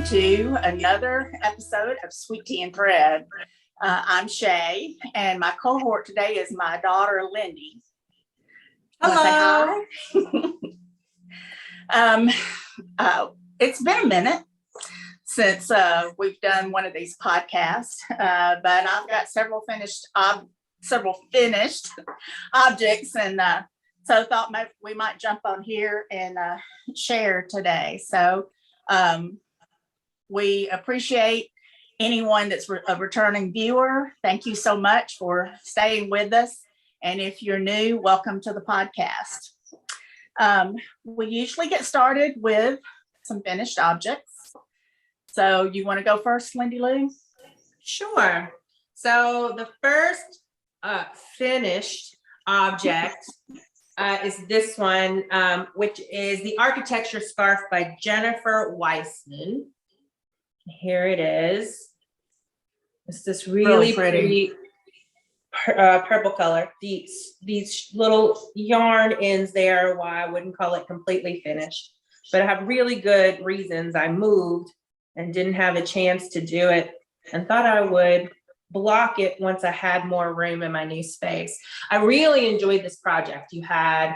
to another episode of Sweet Tea and Thread. I'm Shai, and my cohort today is my daughter, Lindy. Hello. Say hi? It's been a minute since we've done one of these podcasts, but I've got several finished objects, and so thought we might jump on here and share today. So we appreciate anyone that's a returning viewer. Thank you so much for staying with us. And if you're new, welcome to the podcast. We usually get started with some finished objects. So you want to go first, Lindy Lou? Sure. So the first finished object is this one, which is the Architecture scarf by Jennifer Weissman. Here it is. It's this really pretty purple color. These little yarn ends there, why I wouldn't call it completely finished, but I have really good reasons. I moved and didn't have a chance to do it and thought I would block it once I had more room in my new space. I really enjoyed this project. You had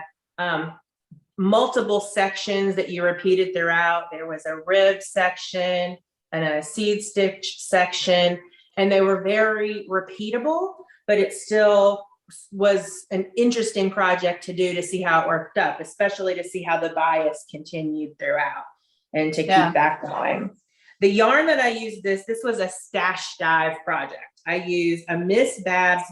multiple sections that you repeated throughout. There was a rib section and a seed stitch section, and they were very repeatable, but it still was an interesting project to do, to see how it worked up, especially to see how the bias continued throughout and to keep that going. The yarn that I used, this was a stash dive project. I used a Miss Babs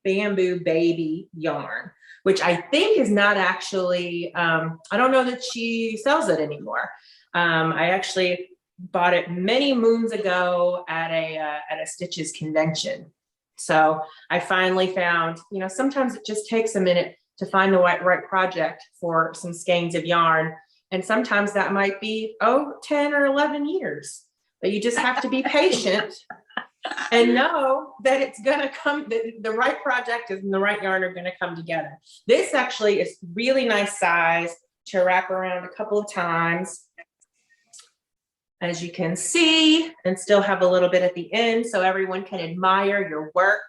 bamboo baby yarn, which I think is not actually, I don't know that she sells it anymore. I actually bought it many moons ago at a Stitches convention. So I finally found, sometimes it just takes a minute to find the right project for some skeins of yarn. And sometimes that might be, 10 or 11 years, but you just have to be patient and know that it's going to come, the right project and the right yarn are going to come together. This actually is really nice size to wrap around a couple of times, as you can see, and still have a little bit at the end so everyone can admire your work.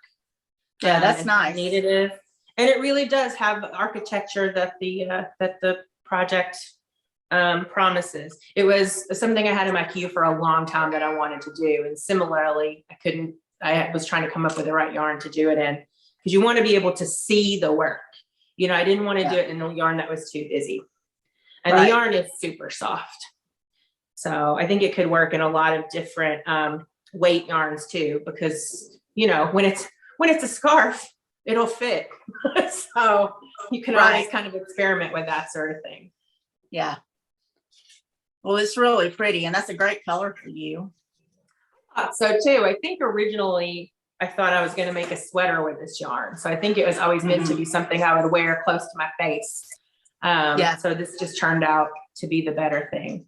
Yeah, that's nice. Neat it is. And it really does have architecture that the project promises. It was something I had in my queue for a long time that I wanted to do. And similarly, I was trying to come up with the right yarn to do it in, because you want to be able to see the work. I didn't want to do it in a yarn that was too busy. And the yarn is super soft. So I think it could work in a lot of different weight yarns too, because, when it's a scarf, it'll fit. So you can always kind of experiment with that sort of thing. Yeah. Well, it's really pretty, and that's a great color for you. So too, I think originally I thought I was going to make a sweater with this yarn. So I think it was always meant to be something I would wear close to my face. So this just turned out to be the better thing.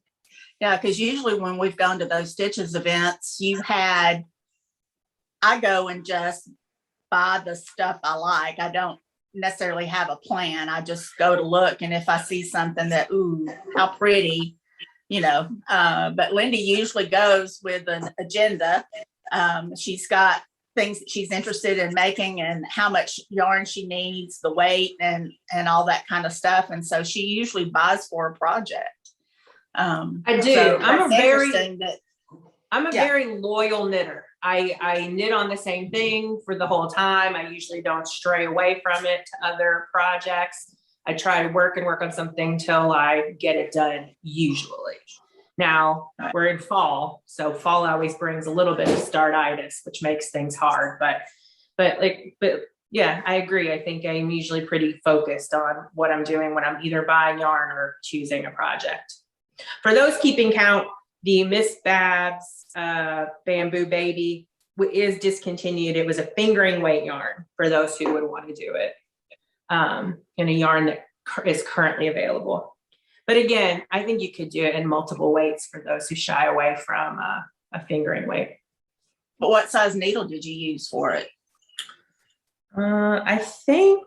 Yeah, because usually when we've gone to those Stitches events, I go and just buy the stuff I like. I don't necessarily have a plan. I just go to look, and if I see something that, ooh, how pretty, but Lindy usually goes with an agenda. She's got things that she's interested in making and how much yarn she needs, the weight, and all that kind of stuff. And so she usually buys for a project. I do. So I'm a very loyal knitter. I knit on the same thing for the whole time. I usually don't stray away from it to other projects. I try to work on something till I get it done, usually. Now we're in fall, so fall always brings a little bit of startitis, which makes things hard. But yeah, I agree. I think I'm usually pretty focused on what I'm doing when I'm either buying yarn or choosing a project. For those keeping count, the Miss Babs bamboo baby is discontinued. It was a fingering weight yarn for those who would want to do it in a yarn that is currently available. But again, I think you could do it in multiple weights for those who shy away from a fingering weight. But what size needle did you use for it? I think,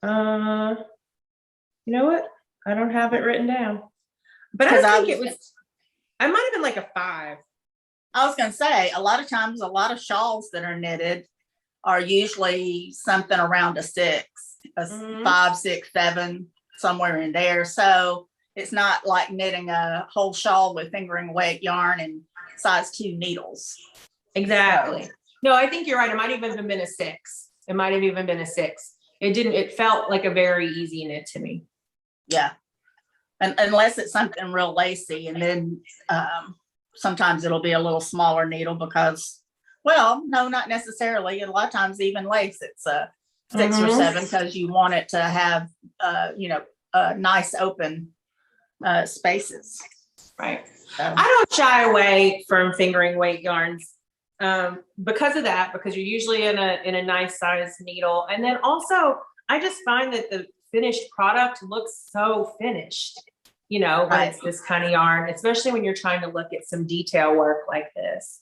you know what? I don't have it written down, but I think it was I might have been like a 5. I was going to say, a lot of times, a lot of shawls that are knitted are usually something around a 6, a 5, 6, 7, somewhere in there. So it's not like knitting a whole shawl with fingering weight yarn and size 2 needles. Exactly. So, no, I think you're right. It might have even been a 6. It might have even been a 6. It felt like a very easy knit to me. Yeah. And unless it's something real lacy, and then sometimes it'll be a little smaller needle because, well, no, not necessarily. A lot of times even lace, it's a 6 or 7 because you want it to have, nice open spaces. Right. I don't shy away from fingering weight yarns because of that, because you're usually in a nice size needle. And then also, I just find that the finished product looks so finished, when it's this kind of yarn, especially when you're trying to look at some detail work like this.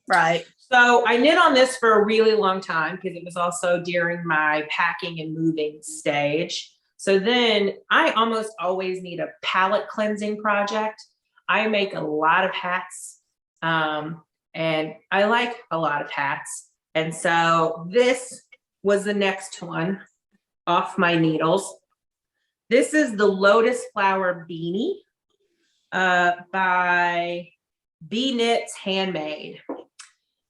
Right. So I knit on this for a really long time because it was also during my packing and moving stage. So then I almost always need a palette cleansing project. I make a lot of hats and I like a lot of hats. And so this was the next one off my needles. This is the Lotus Flower Beanie by BKnitsHandmade.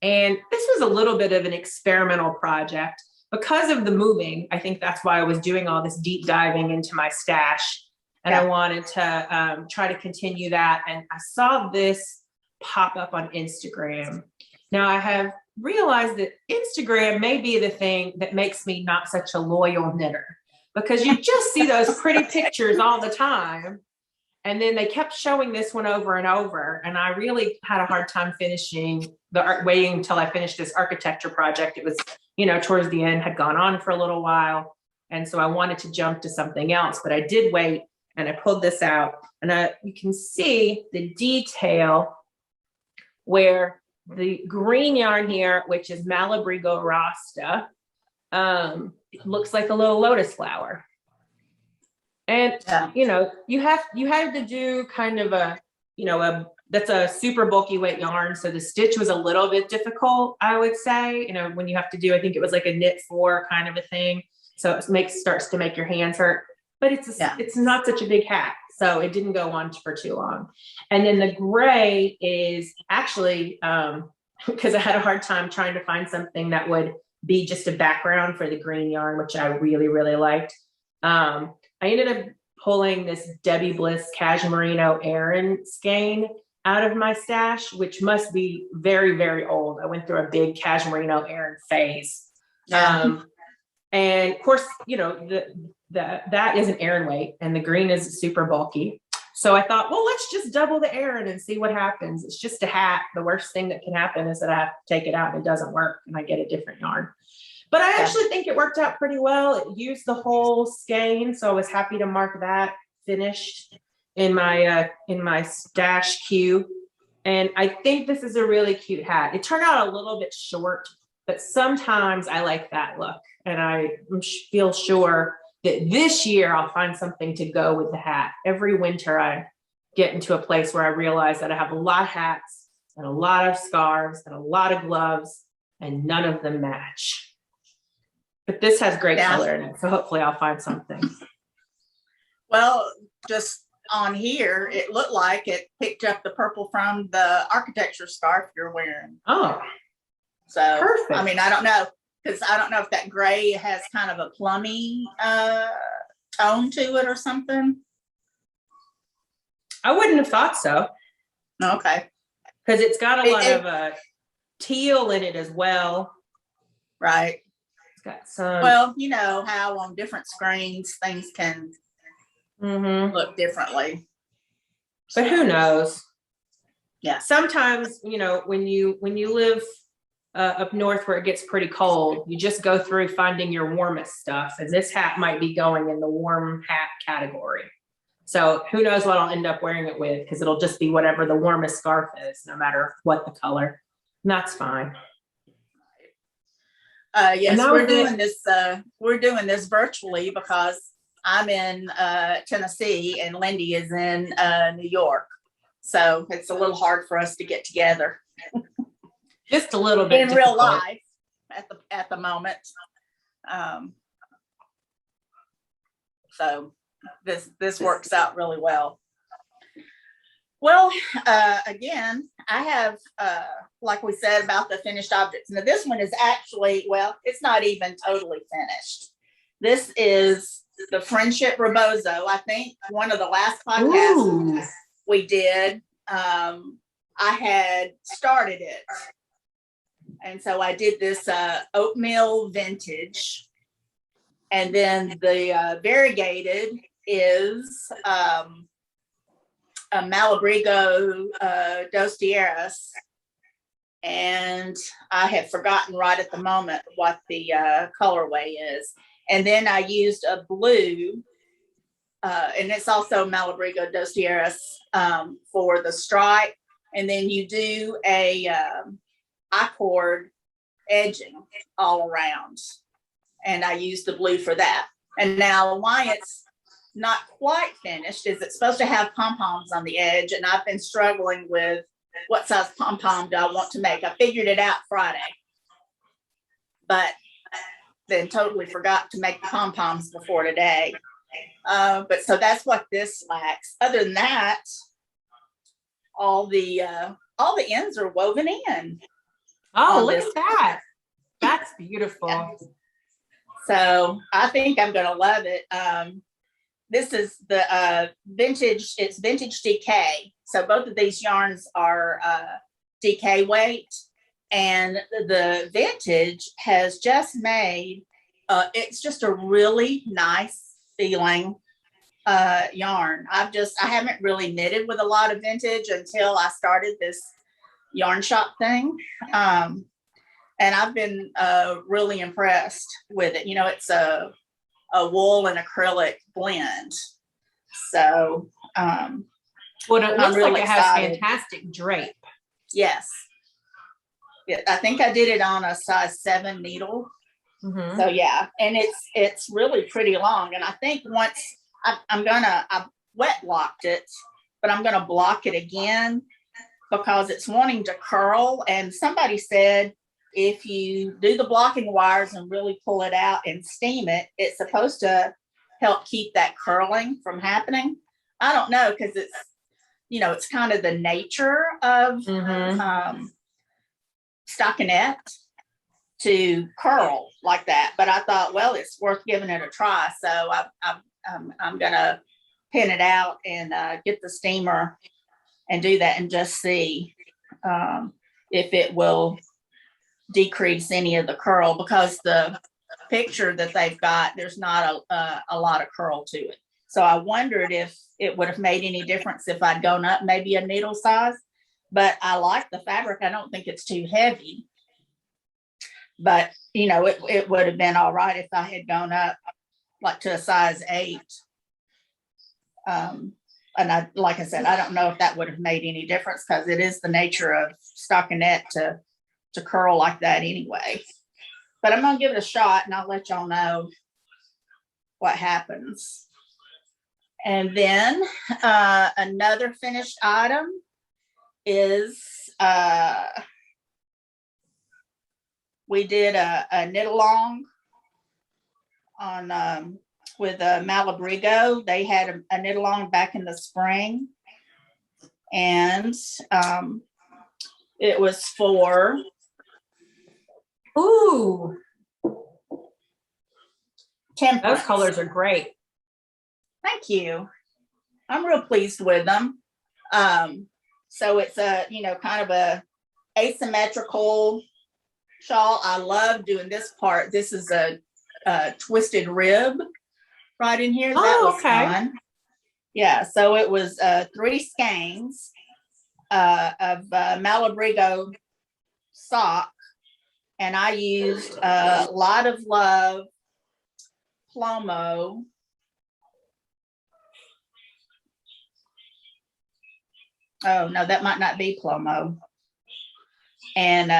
And this was a little bit of an experimental project because of the moving. I think that's why I was doing all this deep diving into my stash. And I wanted to try to continue that. And I saw this pop up on Instagram. Now I have realized that Instagram may be the thing that makes me not such a loyal knitter, because you just see those pretty pictures all the time. And then they kept showing this one over and over. And I really had a hard time finishing waiting until I finished this architecture project. It was, towards the end, had gone on for a little while. And so I wanted to jump to something else, but I did wait and I pulled this out, and you can see the detail where the green yarn here, which is Malabrigo Rasta, looks like a little lotus flower. And, you had to do kind of that's a super bulky weight yarn. So the stitch was a little bit difficult, I would say, when you have to do, I think it was like a knit 4 kind of a thing. So it starts to make your hands hurt, but it's not such a big hat. So it didn't go on for too long. And then the gray is actually, because I had a hard time trying to find something that would be just a background for the green yarn, which I really, really liked. I ended up pulling this Debbie Bliss Cashmerino Aran skein out of my stash, which must be very, very old. I went through a big Cashmerino Aran phase. And of course, that is an Aran weight and the green is super bulky. So I thought, well, let's just double the Aran and see what happens. It's just a hat. The worst thing that can happen is that I have to take it out and it doesn't work and I get a different yarn. But I actually think it worked out pretty well. It used the whole skein, so I was happy to mark that finished in my stash queue. And I think this is a really cute hat. It turned out a little bit short, but sometimes I like that look. And I feel sure that this year I'll find something to go with the hat. Every winter I get into a place where I realize that I have a lot of hats and a lot of scarves and a lot of gloves and none of them match. But this has great color in it, so hopefully I'll find something. Well, just on here, it looked like it picked up the purple from the architecture scarf you're wearing. Oh, so perfect. I mean, I don't know, because I don't know if that gray has kind of a plummy tone to it or something. I wouldn't have thought so. Okay. Because it's got a lot of teal in it as well. Right. Got some. Well, you know how on different screens things can look differently. But who knows? Yeah. Sometimes, when you live up north where it gets pretty cold, you just go through finding your warmest stuff. And this hat might be going in the warm hat category. So who knows what I'll end up wearing it with, because it'll just be whatever the warmest scarf is, no matter what the color. And that's fine. Yes, we're doing this virtually because I'm in Tennessee and Lindy is in New York. So it's a little hard for us to get together. Just a little bit in difficult. real life at the moment. So this works out really well. Well, again, I have, like we said about the finished objects. Now this one is actually, well, it's not even totally finished. This is the Friendship Rebozo. I think one of the last podcasts we did, I had started it. And so I did this oatmeal vintage. And then the variegated is a Malabrigo dos Tierras. And I have forgotten right at the moment what the colorway is. And then I used a blue, and it's also Malabrigo dos Tierras for the stripe. And then you do a I-cord edging all around. And I used the blue for that. And now why it's not quite finished is it's supposed to have pom-poms on the edge. And I've been struggling with what size pom-pom do I want to make. I figured it out Friday, but then totally forgot to make the pom-poms before today. But so that's what this lacks. Other than that, all the ends are woven in. Oh, look at that. That's beautiful. Yeah. So I think I'm going to love it. This is the vintage, it's vintage DK. So both of these yarns are DK weight, and the vintage has just made, it's just a really nice feeling yarn. I haven't really knitted with a lot of vintage until I started this yarn shop thing. And I've been really impressed with it. You know, it's a wool and acrylic blend. So, well, it looks like it has fantastic drape. Yes. Yeah, I think I did it on a size 7 needle. Mm-hmm. So yeah, and it's really pretty long. And I think once I wet blocked it, but I'm gonna block it again because it's wanting to curl. And somebody said, if you do the blocking wires and really pull it out and steam it, it's supposed to help keep that curling from happening. I don't know, because it's, you know, it's kind of the nature of stockinette to curl like that. But I thought, well, it's worth giving it a try. So I'm gonna pin it out and get the steamer and do that and just see if it will decrease any of the curl, because the picture that they've got, there's not a lot of curl to it. So I wondered if it would have made any difference if I'd gone up maybe a needle size, but I like the fabric. I don't think it's too heavy, but you know, it would have been all right if I had gone up like to a size 8. And like I said, I don't know if that would have made any difference, because it is the nature of stockinette to curl like that anyway. But I'm gonna give it a shot and I'll let y'all know what happens. And then another finished item is we did a knit along on with Malabrigo. They had a knit along back in the spring, and it was for Temperance. Those colors are great. Thank you. I'm real pleased with them. So it's a, you know, kind of a asymmetrical shawl. I love doing this part. This is a twisted rib right in here. That was fun. Yeah, so it was 3 skeins of Malabrigo sock, and I used a lot of love Plomo. Oh no, that might not be Plomo. And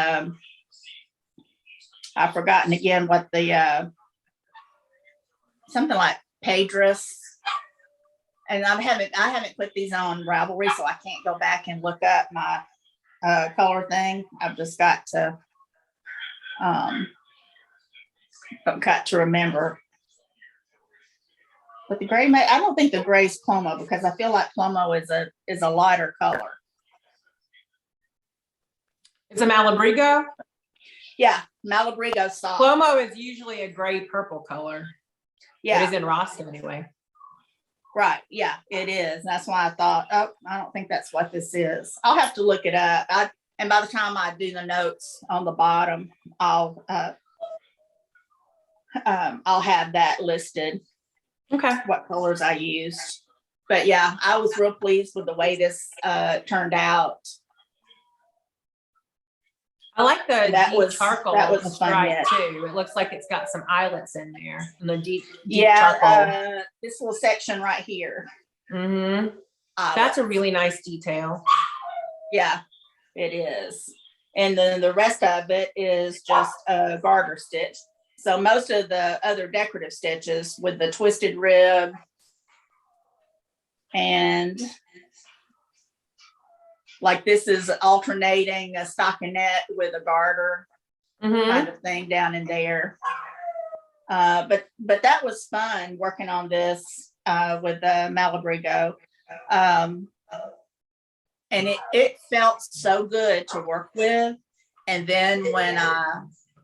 I've forgotten again what the something like Pedras And I haven't put these on Ravelry, so I can't go back and look up my color thing. I've just got to remember. But the gray, I don't think the gray is Plomo, because I feel like Plomo is a lighter color. It's a Malabrigo. Yeah, Malabrigo soft. Plomo is usually a gray purple color. Yeah, it is in Rasta anyway. Right. Yeah, it is. That's why I thought, oh, I don't think that's what this is. I'll have to look it up. And by the time I do the notes on the bottom, I'll have that listed. Okay. What colors I used. But yeah, I was real pleased with the way this turned out. I like the deep charcoal that was a fun stripe knit. too. It looks like it's got some eyelets in there, and the deep yeah, charcoal. This little section right here. Mm-hmm. That's a really nice detail. Yeah, it is. And then the rest of it is just a garter stitch. So most of the other decorative stitches with the twisted rib and like this is alternating a stockinette with a garter kind of thing down in there. But that was fun working on this with the Malabrigo. And it felt so good to work with. And then when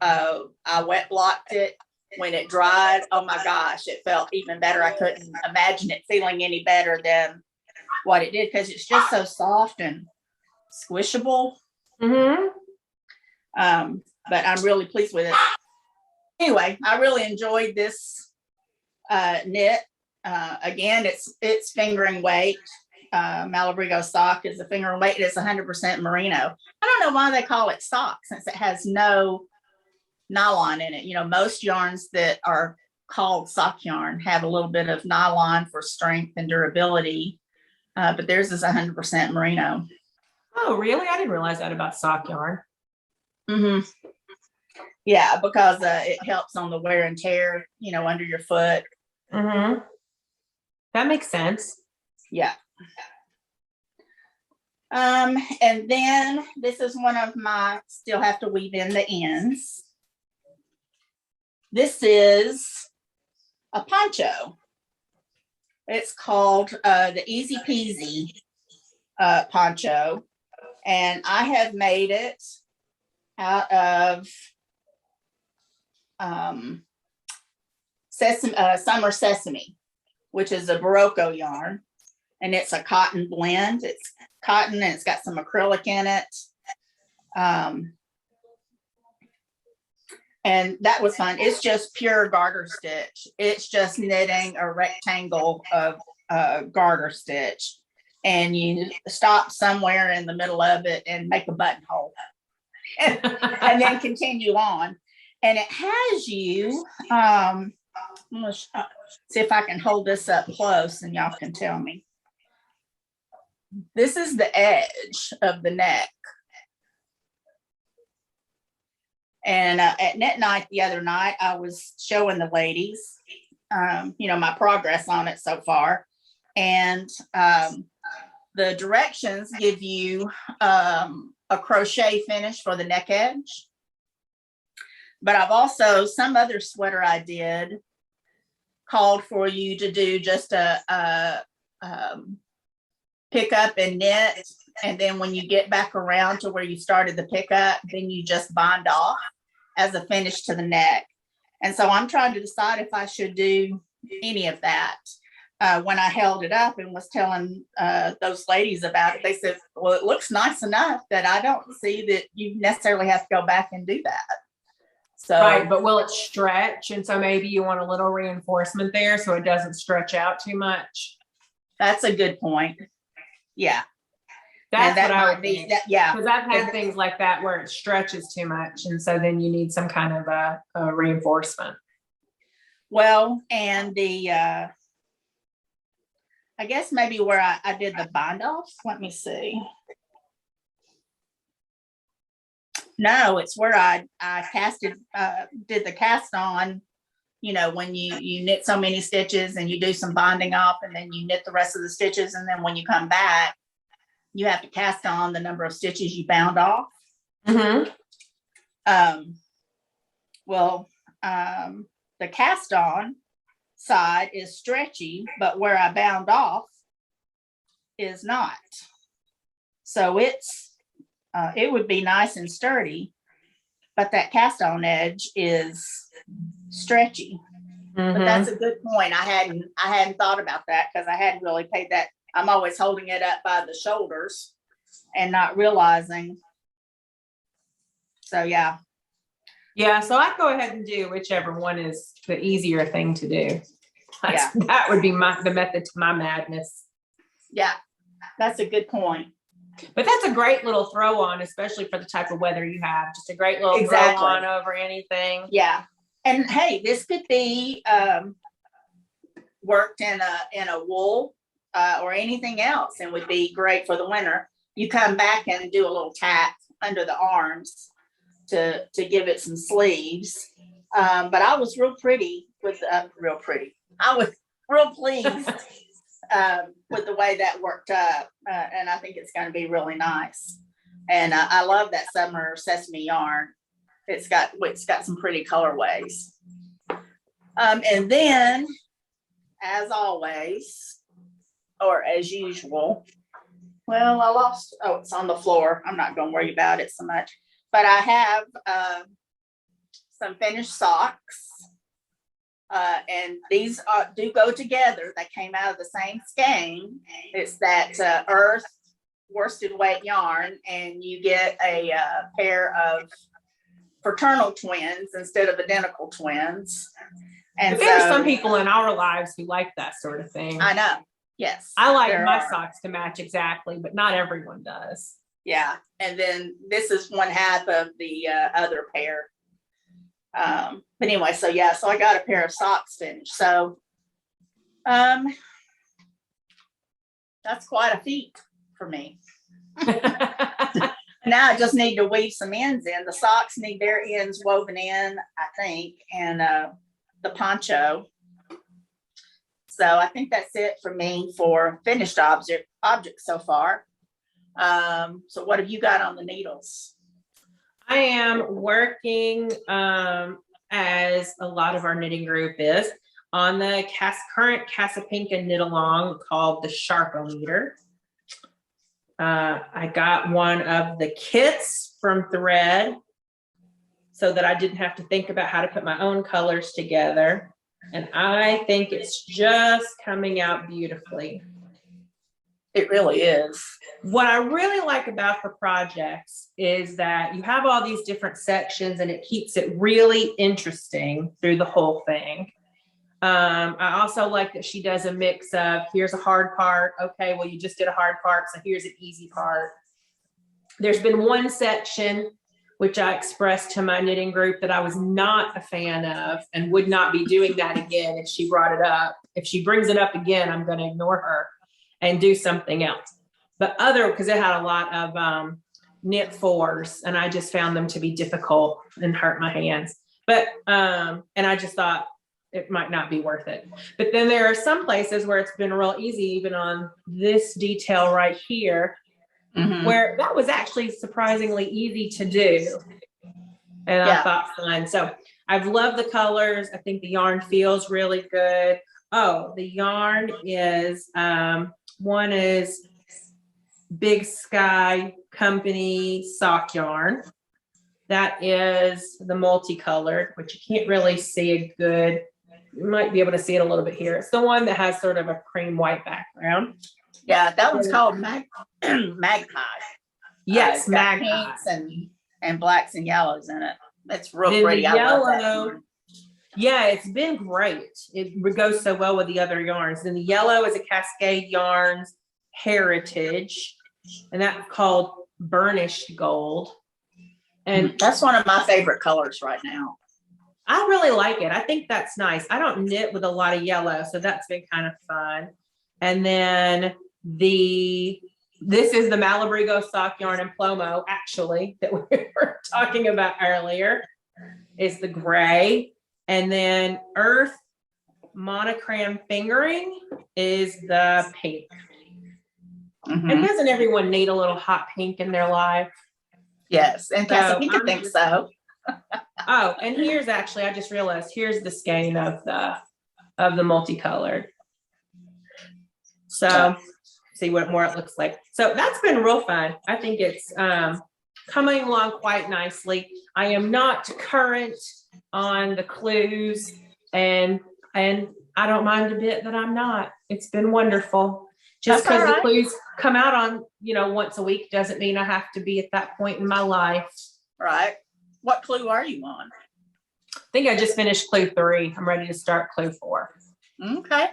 I wet blocked it, when it dried, oh my gosh, it felt even better. I couldn't imagine it feeling any better than what it did, because it's just so soft and squishable. But I'm really pleased with it. Anyway, I really enjoyed this knit. Again, it's fingering weight. Malabrigo sock is a fingering weight. It's 100% merino. I don't know why they call it sock, since it has no nylon in it. You know, most yarns that are called sock yarn have a little bit of nylon for strength and durability, but theirs is 100% merino. Oh, really? I didn't realize that about sock yarn. Yeah, because it helps on the wear and tear, you know, under your foot. That makes sense. Yeah. And then this is one of my, still have to weave in the ends. This is a poncho. It's called the Easy Peasy poncho. And I have made it out of summer sesame, which is a Berroco yarn. And it's a cotton blend. It's cotton and it's got some acrylic in it. And that was fun. It's just pure garter stitch. It's just knitting a rectangle of garter stitch. And you stop somewhere in the middle of it and make a buttonhole. And then continue on. And it has you, I'm gonna see if I can hold this up close and y'all can tell me. This is the edge of the neck. And at knit night the other night, I was showing the ladies, you know, my progress on it so far. And the directions give you a crochet finish for the neck edge. But I've also, some other sweater I did called for you to do just a pick up and knit. And then when you get back around to where you started the pickup, then you just bind off as a finish to the neck. And so I'm trying to decide if I should do any of that. When I held it up and was telling those ladies about it, they said, well, it looks nice enough that I don't see that you necessarily have to go back and do that. So, right, but will it stretch? And so maybe you want a little reinforcement there so it doesn't stretch out too much. That's a good point. Yeah. That's that what I might would be. think. That, yeah. Because I've had things like that where it stretches too much. And so then you need some kind of a reinforcement. Well, and the, I guess maybe where I did the bind offs. Let me see. No, it's where I casted, did the cast on you know, when you knit so many stitches and you do some bonding off and then you knit the rest of the stitches. And then when you come back, you have to cast on the number of stitches you bound off. Mm-hmm. The cast on side is stretchy, but where I bound off is not. So it would be nice and sturdy, but that cast on edge is stretchy. Mm-hmm. But that's a good point. I hadn't thought about that because I hadn't really paid that. I'm always holding it up by the shoulders and not realizing. So yeah. Yeah, so I'd go ahead and do whichever one is the easier thing to do. Yeah. That would be the method to my madness. Yeah, that's a good point. But that's a great little throw on, especially for the type of weather you have. Just a great little Exactly. throw on over anything. Yeah. And hey, this could be worked in a wool or anything else and would be great for the winter. You come back and do a little tap under the arms to give it some sleeves. But I was real pleased with the way that worked up. And I think it's going to be really nice. And I love that summer sesame yarn. It's got some pretty colorways. And then, as always, or as usual, well, it's on the floor. I'm not going to worry about it so much. But I have some finished socks. And these do go together. They came out of the same skein. It's that Urth worsted weight yarn, and you get a pair of fraternal twins instead of identical twins. And but there are some people in our lives who like that sort of thing. I know. Yes. I like my socks to match exactly, but not everyone does. Yeah. And then this is one half of the other pair. But anyway, so I got a pair of socks finished. So that's quite a feat for me. Now I just need to weave some ends in. The socks need their ends woven in, I think, and the poncho. So I think that's it for me for finished objects so far. So what have you got on the needles? I am working, as a lot of our knitting group is, on the current Casapinka knit along called the Sharpometer. I got one of the kits from Thread so that I didn't have to think about how to put my own colors together. And I think it's just coming out beautifully. It really is. What I really like about the projects is that you have all these different sections and it keeps it really interesting through the whole thing. I also like that she does a mix of, here's a hard part. Okay, well, you just did a hard part, so here's an easy part. There's been one section which I expressed to my knitting group that I was not a fan of and would not be doing that again if she brought it up. If she brings it up again, I'm going to ignore her and do something else. But because it had a lot of knit fours, and I just found them to be difficult and hurt my hands. But, and I just thought it might not be worth it. But then there are some places where it's been real easy, even on this detail right here, where that was actually surprisingly easy to do. And I thought fun. So I've loved the colors. I think the yarn feels really good. Oh, the yarn is, one is Big Sky Company sock yarn. That is the multicolored, which you can't really see it good. You might be able to see it a little bit here. It's the one that has sort of a cream white background. Yeah, that one's called Magpie. Yes, Magpie. Pinks and blacks and yellows in it. It's real then pretty. The I love that yellow, yarn. yeah, it's been great. It goes so well with the other yarns. Then the yellow is a Cascade Yarns Heritage, and that's called Burnished Gold. And that's one of my favorite colors right now. I really like it. I think that's nice. I don't knit with a lot of yellow, so that's been kind of fun. And then this is the Malabrigo sock yarn and Plomo, actually, that we were talking about earlier, is the gray. And then Urth Monogram Fingering is the pink. Mhm. And doesn't everyone need a little hot pink in their life? Yes, and So Casablanca thinks so. Oh, and here's actually, I just realized, here's the skein of the multicolored. So see what more it looks like. So that's been real fun. I think it's coming along quite nicely. I am not current on the clues, and I don't mind a bit that I'm not. It's been wonderful. Just because the clues come out on, once a week doesn't mean I have to be at that point in my life. Right. What clue are you on? I think I just finished clue 3. I'm ready to start clue 4. Okay.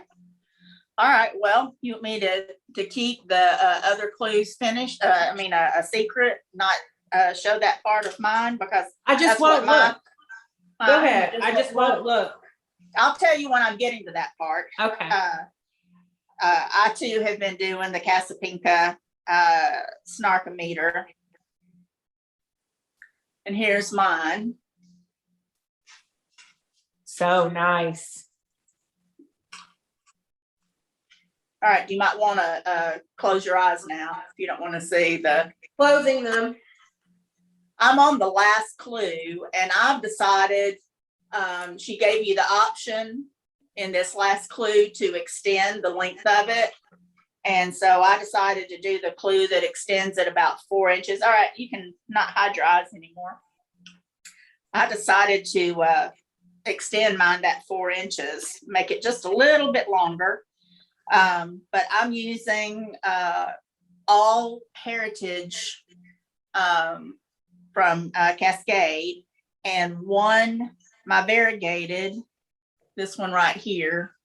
All right. Well, you want me to keep the other clues finished? A secret, not show that part of mine, because I just won't look. Go ahead. I just won't look. I'll tell you when I'm getting to that part. Okay. I too have been doing the Casablanca snarkometer. And here's mine. So nice. All right, you might want to close your eyes now if you don't want to see the Closing them. I'm on the last clue, and I've decided she gave you the option in this last clue to extend the length of it. And so I decided to do the clue that extends at about 4 inches. All right, you can not hide your eyes anymore. I decided to extend mine that 4 inches, make it just a little bit longer. But I'm using all heritage from Cascade, and my variegated, this one right here,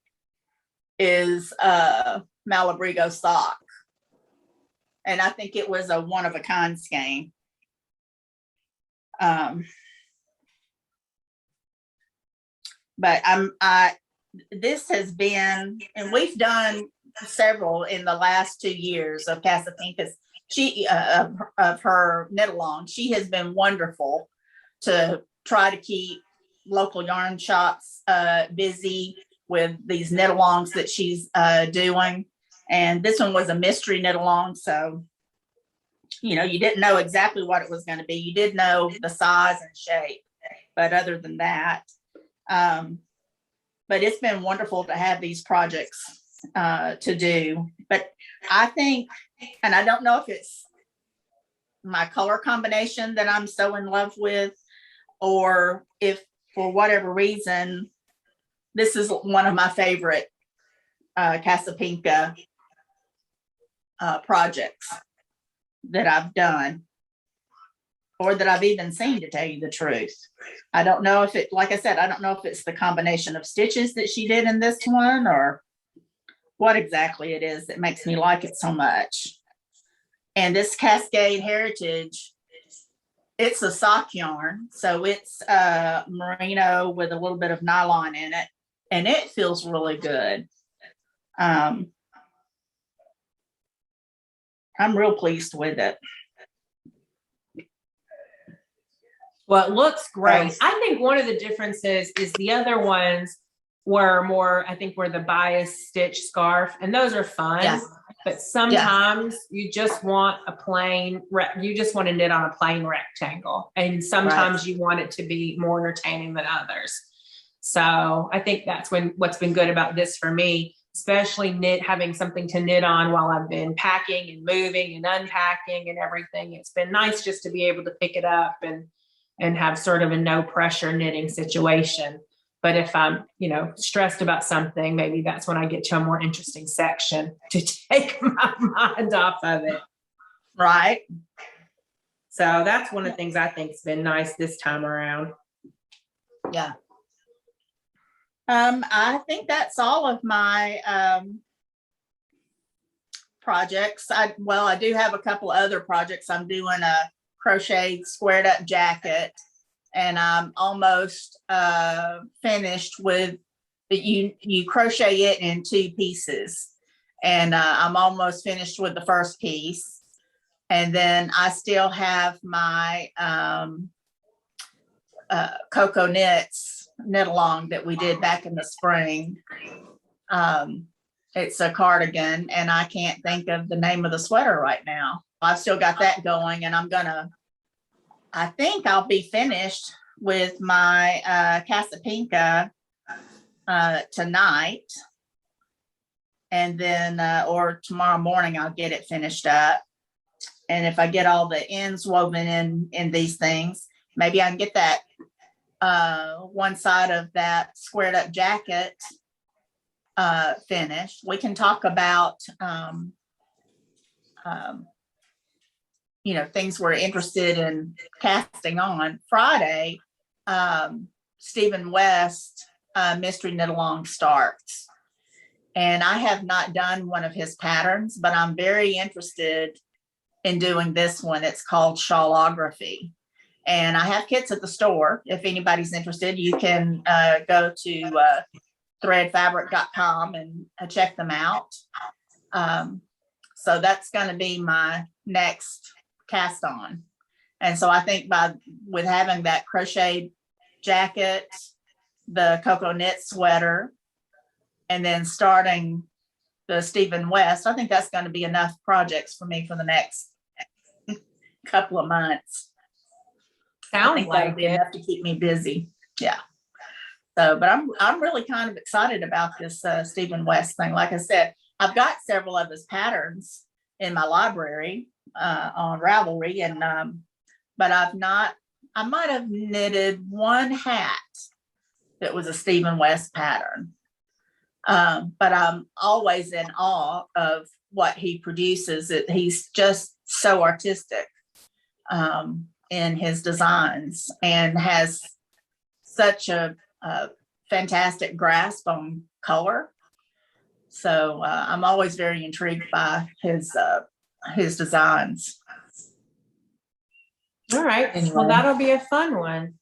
is Malabrigo sock. And I think it was a one of a kind skein. But this has been, and we've done several in the last 2 years of Casablanca's. She of her knit along. She has been wonderful to try to keep local yarn shops busy with these knit alongs that she's doing. And this one was a mystery knit along, so you didn't know exactly what it was going to be. You did know the size and shape, but other than that, but it's been wonderful to have these projects to do. But I think, and I don't know if it's my color combination that I'm so in love with, or if for whatever reason, this is one of my favorite Casablanca projects that I've done, or that I've even seen, to tell you the truth. I don't know if it, like I said, I don't know if it's the combination of stitches that she did in this one, or what exactly it is that makes me like it so much. And this Cascade Heritage, it's a sock yarn, so it's merino with a little bit of nylon in it, and it feels really good. I'm real pleased with it. Well, it looks great. I think one of the differences is the other ones were more, I think, were the bias stitch scarf, and those are fun. Yeah. But sometimes you just want a plain, you just want to knit on a plain rectangle, and sometimes you want it to be more entertaining than others. So I think that's what's been good about this for me, especially having something to knit on while I've been packing and moving and unpacking and everything. It's been nice just to be able to pick it up and have sort of a no pressure knitting situation. But if I'm, stressed about something, maybe that's when I get to a more interesting section to take my mind off of it. Right. So that's one of the things I think has been nice this time around. Yeah. I think that's all of my projects. I do have a couple of other projects. I'm doing a crochet squared up jacket, and I'm almost finished with you crochet it in 2 pieces, and I'm almost finished with the first piece, and then I still have my Cocoa Knits knit along that we did back in the spring. It's a cardigan, and I can't think of the name of the sweater right now. I've still got that going, and I think I'll be finished with my Casapinka tonight. And then, or tomorrow morning, I'll get it finished up. And if I get all the ends woven in these things, maybe I can get that one side of that squared up jacket finished. We can talk about, things we're interested in casting on. Friday, Stephen West Mystery Knit Along starts. And I have not done one of his patterns, but I'm very interested in doing this one. It's called Shawlography. And I have kits at the store. If anybody's interested, you can go to threadfabric.com and check them out. So that's going to be my next cast on. And so I think with having that crochet jacket, the cocoa knit sweater, and then starting the Stephen West, I think that's going to be enough projects for me for the next couple of months. Sounds like be enough to keep me busy. Yeah. So, but I'm really kind of excited about this Stephen West thing. Like I said, I've got several of his patterns in my library on Ravelry, and but I might have knitted one hat that was a Stephen West pattern. But I'm always in awe of what he produces. He's just so artistic in his designs, and has such a fantastic grasp on color. So I'm always very intrigued by his designs. All right. Anyway. Well, that'll be a fun one.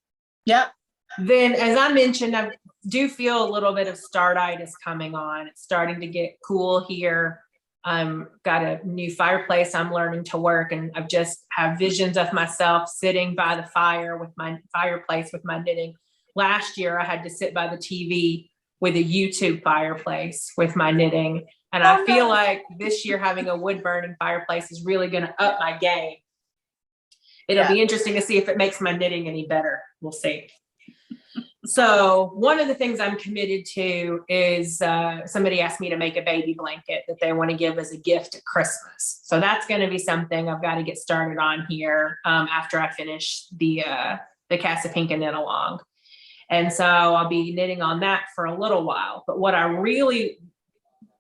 Yep. Then, as I mentioned, I do feel a little bit of startitis coming on. It's starting to get cool here. Got a new fireplace I'm learning to work, and I've just have visions of myself sitting by the fire with my fireplace with my knitting. Last year, I had to sit by the TV with a YouTube fireplace with my knitting. And I feel like this year having a wood burning fireplace is really going to up my game. It'll be interesting to see if it makes my knitting any better. We'll see. So one of the things I'm committed to is somebody asked me to make a baby blanket that they want to give as a gift at Christmas. So that's going to be something I've got to get started on here after I finish the Casapinka knit along. And so I'll be knitting on that for a little while. But what I really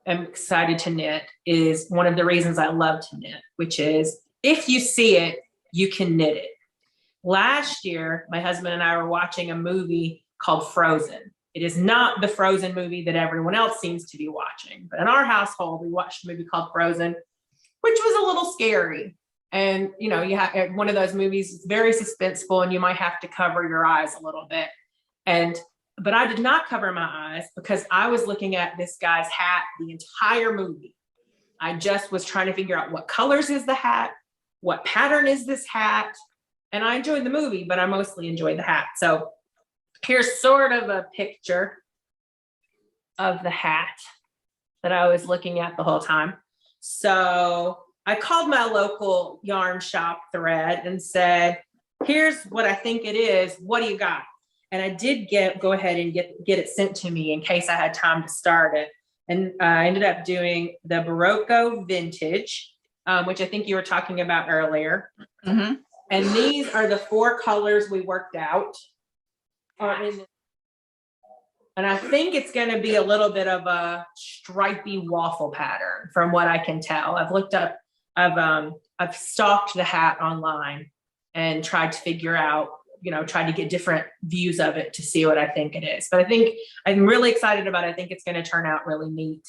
am excited to knit is one of the reasons I love to knit, which is if you see it, you can knit it. Last year, my husband and I were watching a movie called Frozen. It is not the Frozen movie that everyone else seems to be watching. But in our household, we watched a movie called Frozen, which was a little scary. And, you have one of those movies, it's very suspenseful, and you might have to cover your eyes a little bit. But I did not cover my eyes because I was looking at this guy's hat the entire movie. I just was trying to figure out what colors is the hat, what pattern is this hat. And I enjoyed the movie, but I mostly enjoyed the hat. So here's sort of a picture of the hat that I was looking at the whole time. So I called my local yarn shop thread and said, here's what I think it is. What do you got? And I did go ahead and get it sent to me in case I had time to start it. And I ended up doing the Berroco Vintage, which I think you were talking about earlier. Mm-hmm. And these are the 4 colors we worked out. And I think it's going to be a little bit of a stripy waffle pattern from what I can tell. I've stalked the hat online and tried to figure out, tried to get different views of it to see what I think it is. But I think I'm really excited about it. I think it's going to turn out really neat.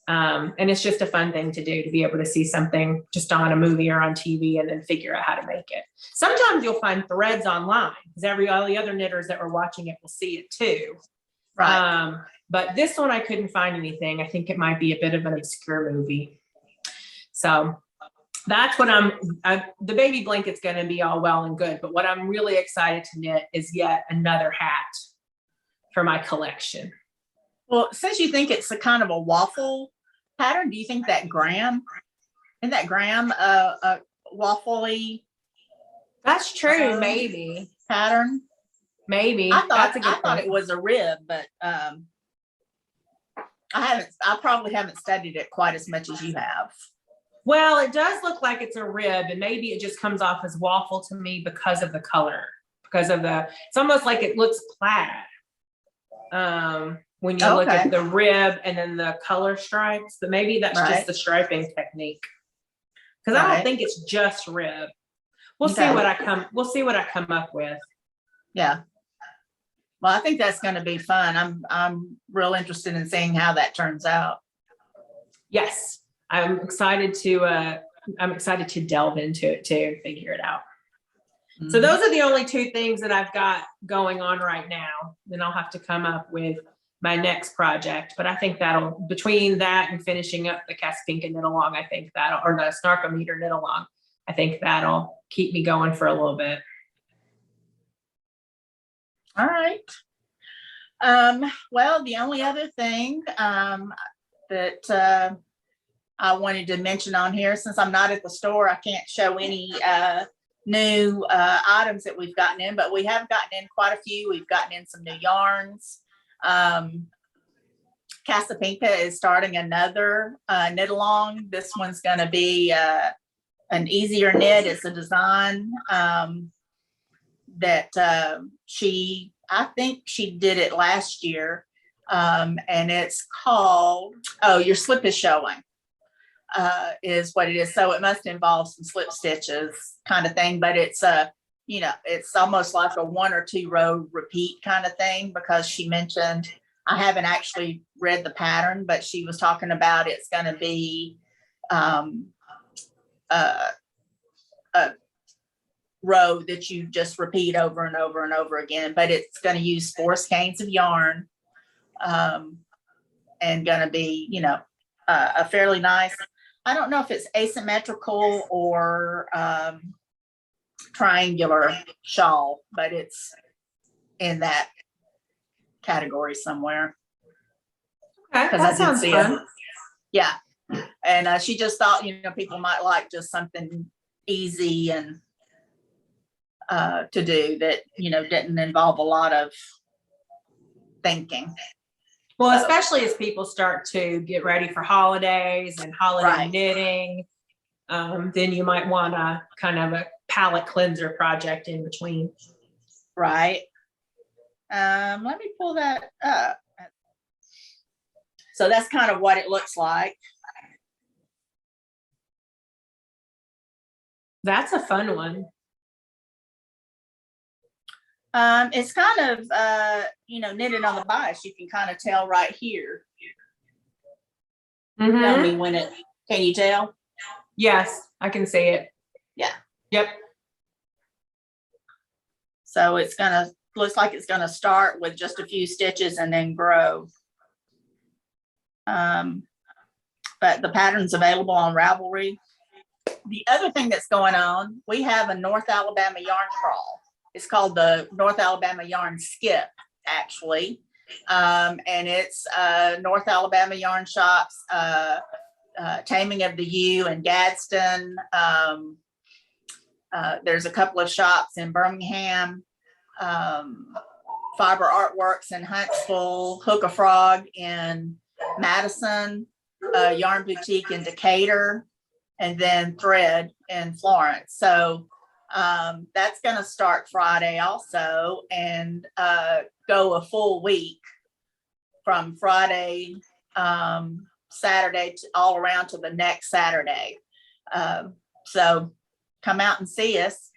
And it's just a fun thing to do, to be able to see something just on a movie or on TV and then figure out how to make it. Sometimes you'll find threads online because all the other knitters that were watching it will see it too. Right. But this one, I couldn't find anything. I think it might be a bit of an obscure movie. So that's what the baby blanket's going to be all well and good. But what I'm really excited to knit is yet another hat for my collection. Well, since you think it's a kind of a waffle pattern, do you think that isn't that Graham a waffly That's true. Maybe. pattern? Maybe. I That's a good thought point. it was a rib, but I probably haven't studied it quite as much as you have. Well, it does look like it's a rib, and maybe it just comes off as waffle to me because of the color, it's almost like it looks plaid. When you look at the rib and then the color stripes, but maybe that's just the striping technique. Because I don't think it's just rib. We'll see what I come up with. Yeah. Well, I think that's going to be fun. I'm real interested in seeing how that turns out. Yes, I'm excited to delve into it too and figure it out. Mm-hmm. So those are the only two things that I've got going on right now. Then I'll have to come up with my next project. But I think between that and finishing up the Caspinka knit along, or the Snarkometer knit along, I think that'll keep me going for a little bit. All right. Well, the only other thing that I wanted to mention on here, since I'm not at the store, I can't show any new items that we've gotten in, but we have gotten in quite a few. We've gotten in some new yarns. Caspinka is starting another knit along. This one's going to be an easier knit. It's a design that I think she did it last year, and it's called Your Slip is Showing, is what it is. So it must involve some slip stitches kind of thing, but it's it's almost like a 1 or 2 row repeat kind of thing, because she mentioned, I haven't actually read the pattern, but she was talking about it's going to be a row that you just repeat over and over and over again, but it's going to use 4 skeins of yarn, and going to be, a fairly nice, I don't know if it's asymmetrical or triangular shawl, but it's in that category somewhere. Okay, that sounds fun. Yeah. And she just thought, people might like just something easy and to do that, didn't involve a lot of thinking. Well, especially as people start to get ready for holidays and holiday knitting, then you might want a kind of a palette cleanser project in between. Right. Let me pull that up. So that's kind of what it looks like. That's a fun one. It's kind of, knitted on the bias. You can kind of tell right here. Mm-hmm. Tell me when can you tell? Yes, I can see it. Yeah. Yep. So looks like it's gonna start with just a few stitches and then grow. But the pattern's available on Ravelry. The other thing that's going on, we have a North Alabama yarn crawl. It's called the North Alabama Yarn Skip, actually. And it's North Alabama Yarn Shops, Taming of the U in Gadsden. There's a couple of shops in Birmingham, Fiber Artworks in Huntsville, Hook a Frog in Madison, Yarn Boutique in Decatur, and then Thread in Florence. So that's going to start Friday also, and go a full week from Friday, Saturday all around to the next Saturday. So come out and see us.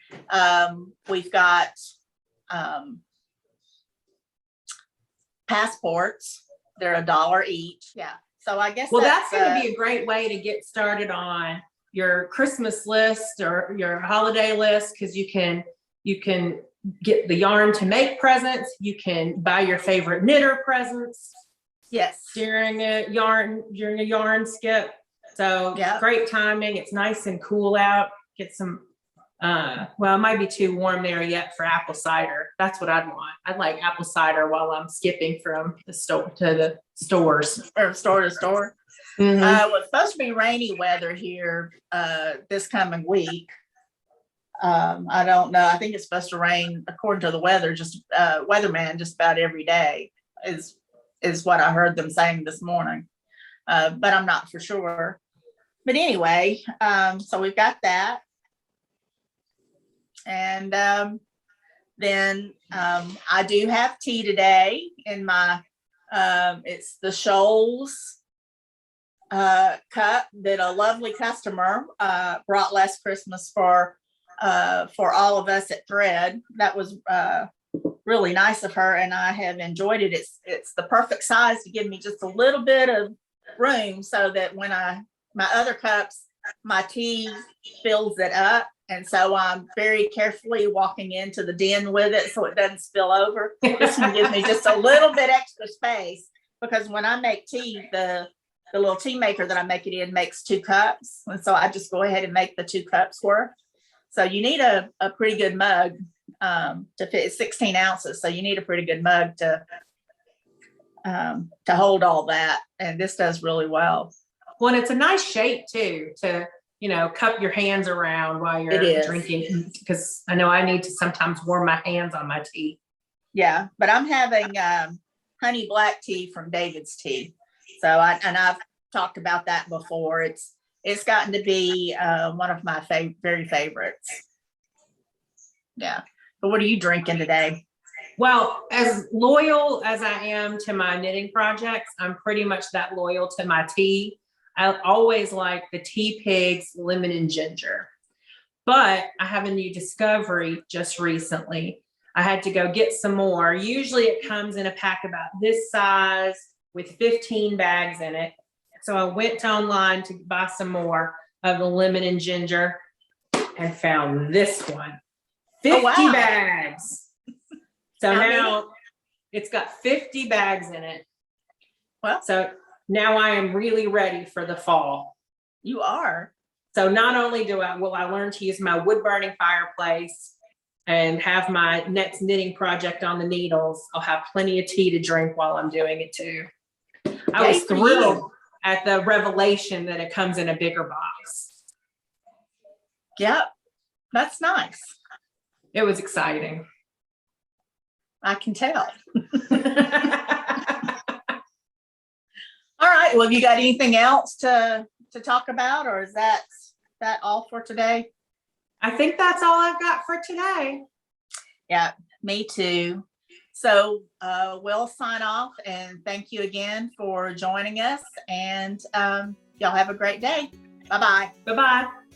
We've got passports. They're $1 each. Yeah. So I guess that's going to be a great way to get started on your Christmas list or your holiday list, because you can get the yarn to make presents. You can buy your favorite knitter presents. Yes. During a yarn skip. So great timing. It's nice and cool out. Get some Well, it might be too warm there yet for apple cider. That's what I'd want. I'd like apple cider while I'm skipping from the store to the stores. Or store to store. Mhm. It's supposed to be rainy weather here this coming week. I don't know. I think it's supposed to rain according to the weather, just weatherman, just about every day is what I heard them saying this morning. But I'm not for sure. But anyway, so we've got that. And then I do have tea today in my, it's the Shoals cup that a lovely customer brought last Christmas for all of us at Thread. That was really nice of her, and I have enjoyed it. It's the perfect size to give me just a little bit of room so that when my other cups, my tea fills it up. And so I'm very carefully walking into the den with it so it doesn't spill over. This one gives me just a little bit extra space, because when I make tea, the little tea maker that I make it in makes 2 cups. And so I just go ahead and make the 2 cups worth. So you need a pretty good mug to fit. 16 ounces. So you need a pretty good mug to hold all that. And this does really well. Well, and it's a nice shape too, to, cup your hands around while you're drinking, because I know I need to sometimes warm my hands on my tea. Yeah, but I'm having honey black tea from David's Tea. So I've talked about that before. It's gotten to be one of my very favorites. Yeah. But what are you drinking today? Well, as loyal as I am to my knitting projects, I'm pretty much that loyal to my tea. I always like the Tea Pigs lemon and ginger, but I have a new discovery just recently. I had to go get some more. Usually it comes in a pack about this size with 15 bags in it. So I went online to buy some more of the lemon and ginger and found this one. 50 bags. So now it's got 50 bags in it. Well, so now I am really ready for the fall. You are. So not only will I learn to use my wood burning fireplace and have my next knitting project on the needles, I'll have plenty of tea to drink while I'm doing it too. I was thrilled at the revelation that it comes in a bigger box. Yep, that's nice. It was exciting. I can tell. All right. Well, have you got anything else to talk about, or is that all for today? I think that's all I've got for today. Yeah, me too. So we'll sign off, and thank you again for joining us, and y'all have a great day. Bye-bye. Bye-bye.